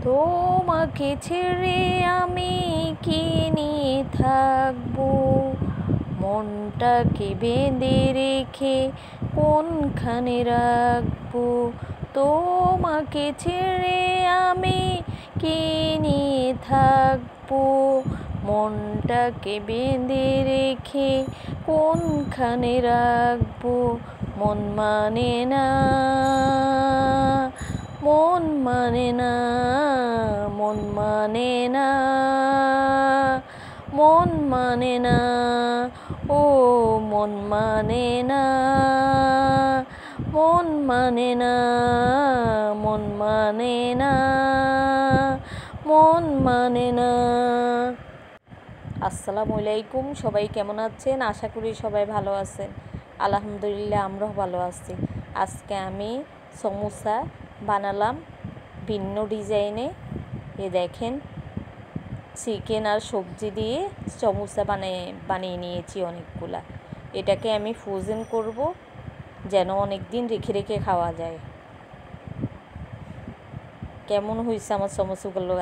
তোমাকে ছেড়ে আমি কি নিয়ে থাকবো, মনটাকে বেঁধে রেখে কোনখানে রাখবো। তোমাকে ছেড়ে আমি কি নিয়ে থাকবো, মনটাকে বেঁধে রেখে কোনখানে রাখবো। মন মানে না, মন মানে না, মন মানে না, মন মানে না, ও মন মানে না, মন মানে না, মন মানে না, মন মানে না। আসসালামু আলাইকুম, সবাই কেমন আছেন? আশা করি সবাই ভালো আছেন। আলহামদুলিল্লাহ, আমরাও ভালো আছি। আজকে আমি সমোসা বানালাম ভিন্ন ডিজাইনে। দেখেন, চিকেন আর সবজি দিয়ে সমোসা বানিয়ে নিয়েছি অনেকগুলা। এটাকে আমি ফ্রোজেন করব যেন অনেক দিন রেখে রেখে খাওয়া যায়। কেমন হয়েছে আমার সমোসাগুলো